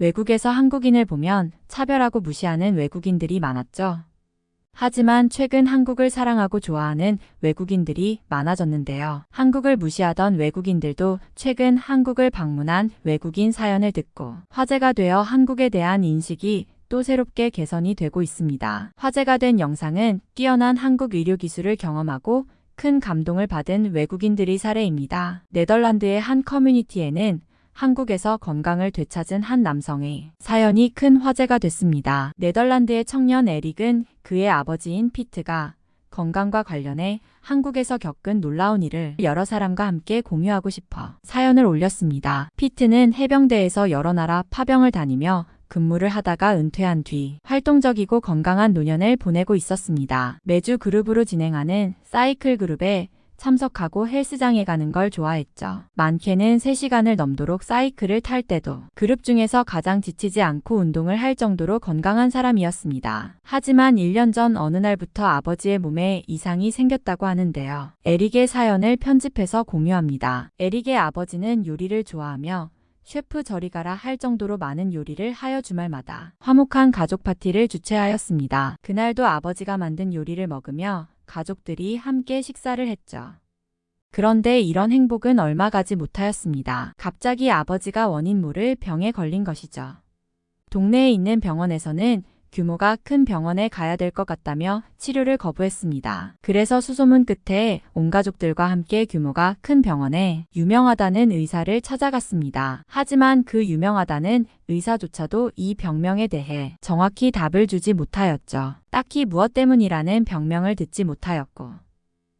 외국에서 한국인을 보면 차별하고 무시하는 외국인들이 많았죠. 하지만 최근 한국을 사랑하고 좋아하는 외국인들이 많아졌는데요. 한국을 무시하던 외국인들도 최근 한국을 방문한 외국인 사연을 듣고 화제가 되어 한국에 대한 인식이 또 새롭게 개선이 되고 있습니다. 화제가 된 영상은 뛰어난 한국 의료 기술을 경험하고 큰 감동을 받은 외국인들의 사례입니다. 네덜란드의 한 커뮤니티에는 한국에서 건강을 되찾은 한 남성의 사연이 큰 화제가 됐습니다. 네덜란드의 청년 에릭은 그의 아버지인 피트가 건강과 관련해 한국에서 겪은 놀라운 일을 여러 사람과 함께 공유하고 싶어 사연을 올렸습니다. 피트는 해병대에서 여러 나라 파병을 다니며 근무를 하다가 은퇴한 뒤 활동적이고 건강한 노년을 보내고 있었습니다. 매주 그룹으로 진행하는 사이클 그룹에 참석하고 헬스장에 가는 걸 좋아했죠. 많게는 3시간을 넘도록 사이클을 탈 때도 그룹 중에서 가장 지치지 않고 운동을 할 정도로 건강한 사람이었습니다. 하지만 1년 전 어느 날부터 아버지의 몸에 이상이 생겼다고 하는데요. 에릭의 사연을 편집해서 공유합니다. 에릭의 아버지는 요리를 좋아하며 셰프 저리 가라 할 정도로 많은 요리를 하여 주말마다 화목한 가족 파티를 주최하였습니다. 그날도 아버지가 만든 요리를 먹으며 가족들이 함께 식사를 했죠. 그런데 이런 행복은 얼마 가지 못하였습니다. 갑자기 아버지가 원인 모를 병에 걸린 것이죠. 동네에 있는 병원에서는 규모가 큰 병원에 가야 될 것 같다며 치료를 거부했습니다. 그래서 수소문 끝에 온 가족들과 함께 규모가 큰 병원에 유명하다는 의사를 찾아갔습니다. 하지만 그 유명하다는 의사조차도 이 병명에 대해 정확히 답을 주지 못하였죠. 딱히 무엇 때문이라는 병명을 듣지 못하였고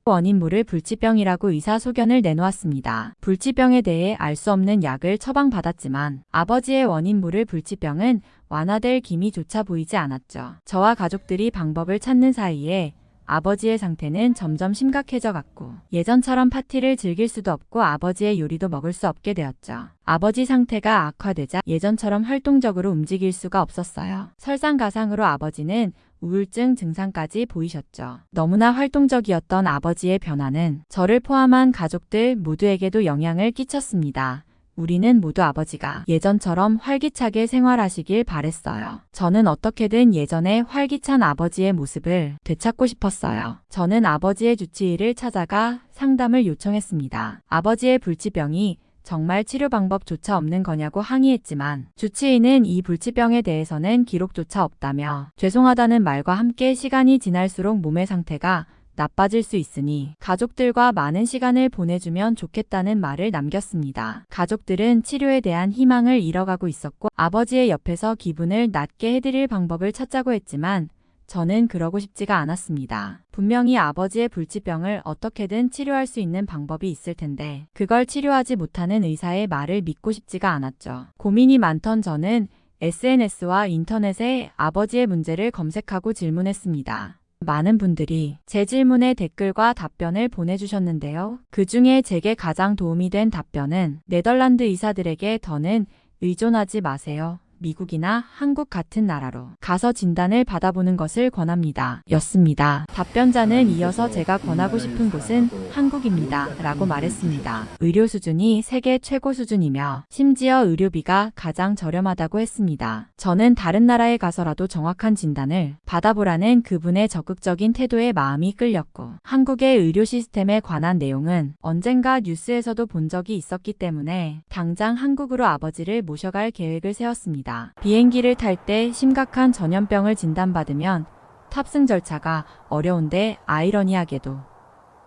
원인 모를 불치병이라고 의사 소견을 내놓았습니다. 불치병에 대해 알 수 없는 약을 처방받았지만 아버지의 원인 모를 불치병은 완화될 기미조차 보이지 않았죠. 저와 가족들이 방법을 찾는 사이에 아버지의 상태는 점점 심각해져 갔고 예전처럼 파티를 즐길 수도 없고 아버지의 요리도 먹을 수 없게 되었죠. 아버지 상태가 악화되자 예전처럼 활동적으로 움직일 수가 없었어요. 설상가상으로 아버지는 우울증 증상까지 보이셨죠. 너무나 활동적이었던 아버지의 변화는 저를 포함한 가족들 모두에게도 영향을 끼쳤습니다. 우리는 모두 아버지가 예전처럼 활기차게 생활하시길 바랬어요. 저는 어떻게든 예전의 활기찬 아버지의 모습을 되찾고 싶었어요. 저는 아버지의 주치의를 찾아가 상담을 요청했습니다. 아버지의 불치병이 정말 치료 방법조차 없는 거냐고 항의했지만 주치의는 이 불치병에 대해서는 기록조차 없다며 죄송하다는 말과 함께 시간이 지날수록 몸의 상태가 나빠질 수 있으니 가족들과 많은 시간을 보내주면 좋겠다는 말을 남겼습니다. 가족들은 치료에 대한 희망을 잃어가고 있었고 아버지의 옆에서 기분을 낫게 해드릴 방법을 찾자고 했지만 저는 그러고 싶지가 않았습니다. 분명히 아버지의 불치병을 어떻게든 치료할 수 있는 방법이 있을 텐데 그걸 치료하지 못하는 의사의 말을 믿고 싶지가 않았죠. 고민이 많던 저는 SNS와 인터넷에 아버지의 문제를 검색하고 질문했습니다. 많은 분들이 제 질문에 댓글과 답변을 보내주셨는데요. 그 중에 제게 가장 도움이 된 답변은 네덜란드 의사들에게 더는 의존하지 마세요. 미국이나 한국 같은 나라로 가서 진단을 받아보는 것을 권합니다. 였습니다. 답변자는 이어서 제가 권하고 싶은 곳은 한국입니다. 라고 말했습니다. 의료 수준이 세계 최고 수준이며 심지어 의료비가 가장 저렴하다고 했습니다. 저는 다른 나라에 가서라도 정확한 진단을 받아보라는 그분의 적극적인 태도에 마음이 끌렸고 한국의 의료 시스템에 관한 내용은 언젠가 뉴스에서도 본 적이 있었기 때문에 당장 한국으로 아버지를 모셔갈 계획을 세웠습니다. 비행기를 탈 때 심각한 전염병을 진단받으면 탑승 절차가 어려운데 아이러니하게도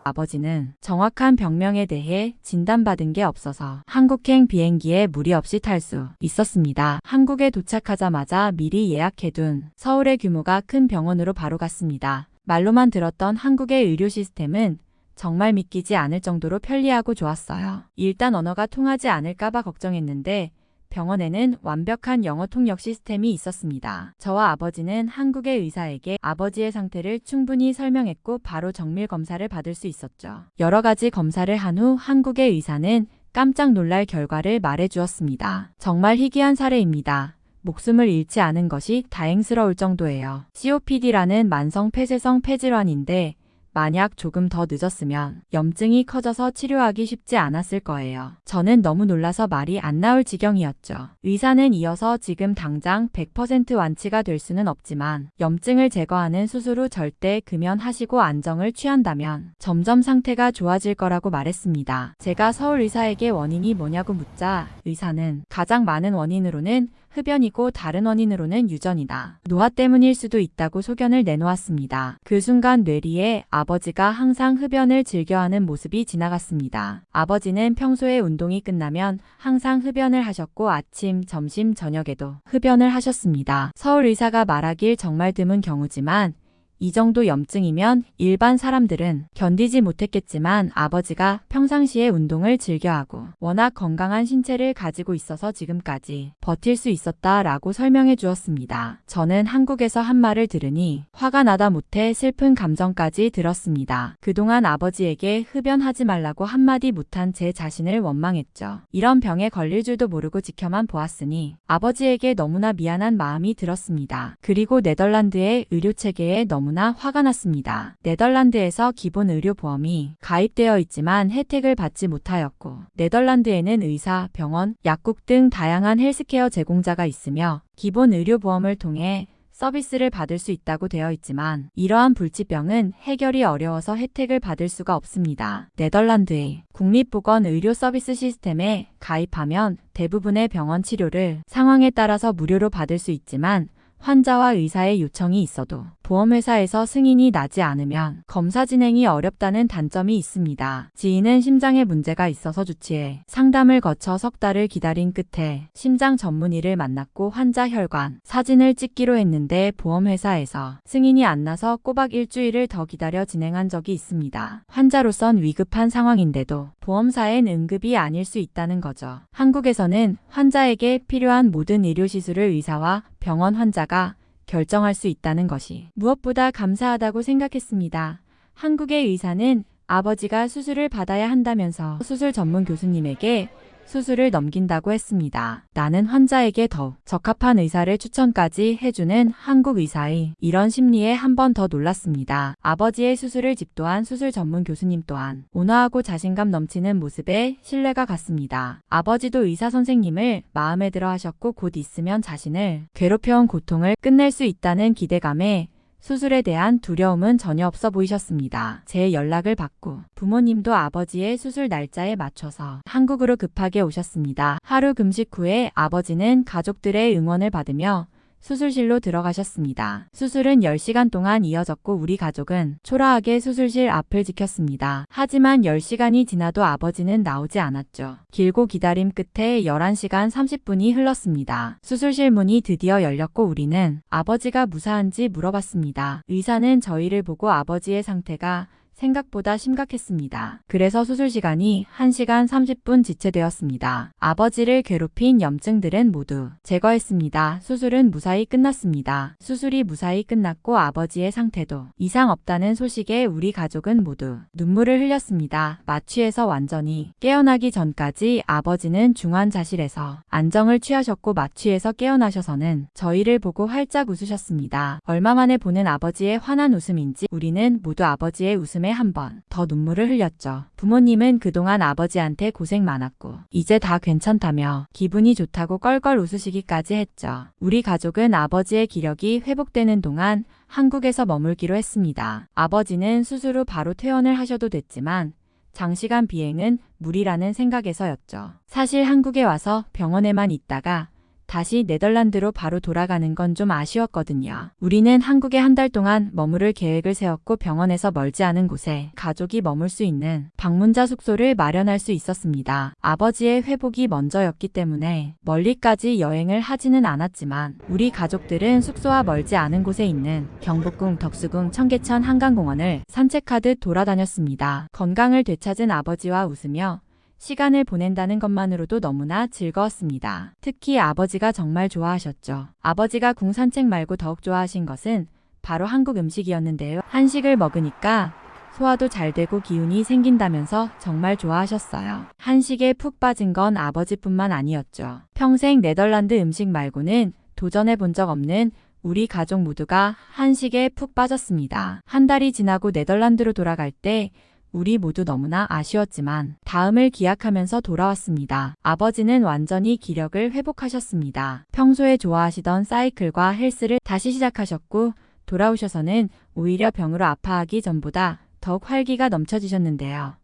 아버지는 정확한 병명에 대해 진단받은 게 없어서 한국행 비행기에 무리 없이 탈 수 있었습니다. 한국에 도착하자마자 미리 예약해둔 서울의 규모가 큰 병원으로 바로 갔습니다. 말로만 들었던 한국의 의료 시스템은 정말 믿기지 않을 정도로 편리하고 좋았어요. 일단 언어가 통하지 않을까봐 걱정했는데 병원에는 완벽한 영어 통역 시스템이 있었습니다. 저와 아버지는 한국의 의사에게 아버지의 상태를 충분히 설명했고 바로 정밀 검사를 받을 수 있었죠. 여러 가지 검사를 한 후 한국의 의사는 깜짝 놀랄 결과를 말해주었습니다. 정말 희귀한 사례입니다. 목숨을 잃지 않은 것이 다행스러울 정도예요. COPD라는 만성 폐쇄성 폐질환인데 만약 조금 더 늦었으면 염증이 커져서 치료하기 쉽지 않았을 거예요. 저는 너무 놀라서 말이 안 나올 지경이었죠. 의사는 이어서 지금 당장 100% 완치가 될 수는 없지만 염증을 제거하는 수술 후 절대 금연하시고 안정을 취한다면 점점 상태가 좋아질 거라고 말했습니다. 제가 서울 의사에게 원인이 뭐냐고 묻자 의사는 가장 많은 원인으로는 흡연이고 다른 원인으로는 유전이다. 노화 때문일 수도 있다고 소견을 내놓았습니다. 그 순간 뇌리에 아버지가 항상 흡연을 즐겨하는 모습이 지나갔습니다. 아버지는 평소에 운동이 끝나면 항상 흡연을 하셨고 아침, 점심, 저녁에도 흡연을 하셨습니다. 서울 의사가 말하길 정말 드문 경우지만 이 정도 염증이면 일반 사람들은 견디지 못했겠지만 아버지가 평상시에 운동을 즐겨하고 워낙 건강한 신체를 가지고 있어서 지금까지 버틸 수 있었다라고 설명해 주었습니다. 저는 한국에서 한 말을 들으니 화가 나다 못해 슬픈 감정까지 들었습니다. 그동안 아버지에게 흡연하지 말라고 한마디 못한 제 자신을 원망했죠. 이런 병에 걸릴 줄도 모르고 지켜만 보았으니 아버지에게 너무나 미안한 마음이 들었습니다. 그리고 네덜란드의 의료체계에 너무나 화가 났습니다. 네덜란드에서 기본 의료보험이 가입되어 있지만 혜택을 받지 못하였고 네덜란드에는 의사, 병원, 약국 등 다양한 헬스케어 제공자가 있으며 기본 의료보험을 통해 서비스를 받을 수 있다고 되어 있지만 이러한 불치병은 해결이 어려워서 혜택을 받을 수가 없습니다. 네덜란드의 국립보건의료 서비스 시스템에 가입하면 대부분의 병원 치료를 상황에 따라서 무료로 받을 수 있지만 환자와 의사의 요청이 있어도 보험회사에서 승인이 나지 않으면 검사 진행이 어렵다는 단점이 있습니다. 지인은 심장에 문제가 있어서 주치해 상담을 거쳐 석 달을 기다린 끝에 심장 전문의를 만났고 환자 혈관 사진을 찍기로 했는데 보험회사에서 승인이 안 나서 꼬박 일주일을 더 기다려 진행한 적이 있습니다. 환자로선 위급한 상황인데도 보험사엔 응급이 아닐 수 있다는 거죠. 한국에서는 환자에게 필요한 모든 의료시술을 의사와 병원 환자가 결정할 수 있다는 것이 무엇보다 감사하다고 생각했습니다. 한국의 의사는 아버지가 수술을 받아야 한다면서 수술 전문 교수님에게 수술을 넘긴다고 했습니다. 나는 환자에게 더욱 적합한 의사를 추천까지 해주는 한국 의사의 이런 심리에 한 번 더 놀랐습니다. 아버지의 수술을 집도한 수술 전문 교수님 또한 온화하고 자신감 넘치는 모습에 신뢰가 갔습니다. 아버지도 의사 선생님을 마음에 들어 하셨고 곧 있으면 자신을 괴롭혀온 고통을 끝낼 수 있다는 기대감에 수술에 대한 두려움은 전혀 없어 보이셨습니다. 제 연락을 받고 부모님도 아버지의 수술 날짜에 맞춰서 한국으로 급하게 오셨습니다. 하루 금식 후에 아버지는 가족들의 응원을 받으며 수술실로 들어가셨습니다. 수술은 10시간 동안 이어졌고 우리 가족은 초라하게 수술실 앞을 지켰습니다. 하지만 10시간이 지나도 아버지는 나오지 않았죠. 길고 기다림 끝에 11시간 30분이 흘렀습니다. 수술실 문이 드디어 열렸고 우리는 아버지가 무사한지 물어봤습니다. 의사는 저희를 보고 아버지의 상태가 생각보다 심각했습니다. 그래서 수술 시간이 1시간 30분 지체되었습니다. 아버지를 괴롭힌 염증들은 모두 제거했습니다. 수술은 무사히 끝났습니다. 수술이 무사히 끝났고 아버지의 상태도 이상 없다는 소식에 우리 가족은 모두 눈물을 흘렸습니다. 마취에서 완전히 깨어나기 전까지 아버지는 중환자실에서 안정을 취하셨고 마취에서 깨어나셔서는 저희를 보고 활짝 웃으셨습니다. 얼마 만에 보는 아버지의 환한 웃음인지 우리는 모두 아버지의 웃음에 한 번 더 눈물을 흘렸죠. 부모님은 그동안 아버지한테 고생 많았고 이제 다 괜찮다며 기분이 좋다고 껄껄 웃으시기까지 했죠. 우리 가족은 아버지의 기력이 회복되는 동안 한국에서 머물기로 했습니다. 아버지는 수술 후 바로 퇴원을 하셔도 됐지만 장시간 비행은 무리라는 생각에서였죠. 사실 한국에 와서 병원에만 있다가 다시 네덜란드로 바로 돌아가는 건 좀 아쉬웠거든요. 우리는 한국에 한 달 동안 머무를 계획을 세웠고 병원에서 멀지 않은 곳에 가족이 머물 수 있는 방문자 숙소를 마련할 수 있었습니다. 아버지의 회복이 먼저였기 때문에 멀리까지 여행을 하지는 않았지만 우리 가족들은 숙소와 멀지 않은 곳에 있는 경복궁, 덕수궁, 청계천 한강공원을 산책하듯 돌아다녔습니다. 건강을 되찾은 아버지와 웃으며 시간을 보낸다는 것만으로도 너무나 즐거웠습니다. 특히 아버지가 정말 좋아하셨죠. 아버지가 궁 산책 말고 더욱 좋아하신 것은 바로 한국 음식이었는데요. 한식을 먹으니까 소화도 잘 되고 기운이 생긴다면서 정말 좋아하셨어요. 한식에 푹 빠진 건 아버지뿐만 아니었죠. 평생 네덜란드 음식 말고는 도전해 본 적 없는 우리 가족 모두가 한식에 푹 빠졌습니다. 한 달이 지나고 네덜란드로 돌아갈 때 우리 모두 너무나 아쉬웠지만 다음을 기약하면서 돌아왔습니다. 아버지는 완전히 기력을 회복하셨습니다. 평소에 좋아하시던 사이클과 헬스를 다시 시작하셨고 돌아오셔서는 오히려 병으로 아파하기 전보다 더욱 활기가 넘쳐지셨는데요.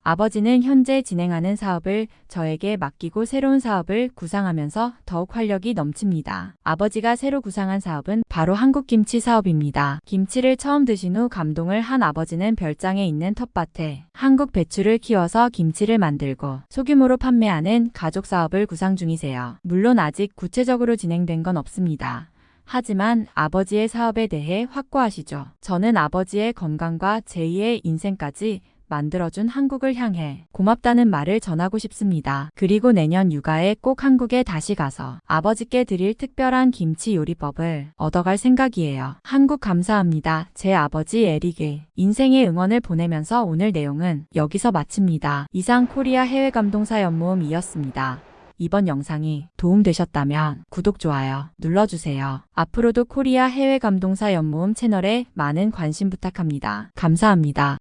아버지는 현재 진행하는 사업을 저에게 맡기고 새로운 사업을 구상하면서 더욱 활력이 넘칩니다. 아버지가 새로 구상한 사업은 바로 한국김치 사업입니다. 김치를 처음 드신 후 감동을 한 아버지는 별장에 있는 텃밭에 한국 배추를 키워서 김치를 만들고 소규모로 판매하는 가족 사업을 구상 중이세요. 물론 아직 구체적으로 진행된 건 없습니다. 하지만 아버지의 사업에 대해 확고하시죠. 저는 아버지의 건강과 제2의 인생까지 만들어준 한국을 향해 고맙다는 말을 전하고 싶습니다. 그리고 내년 육아에 꼭 한국에 다시 가서 아버지께 드릴 특별한 김치 요리법을 얻어갈 생각이에요. 한국 감사합니다. 제 아버지 에릭의 인생의 응원을 보내면서 오늘 내용은 여기서 마칩니다. 이상 코리아 해외감동사 연모음이었습니다. 이번 영상이 도움되셨다면 구독, 좋아요 눌러주세요. 앞으로도 코리아 해외감동사 연모음 채널에 많은 관심 부탁합니다. 감사합니다.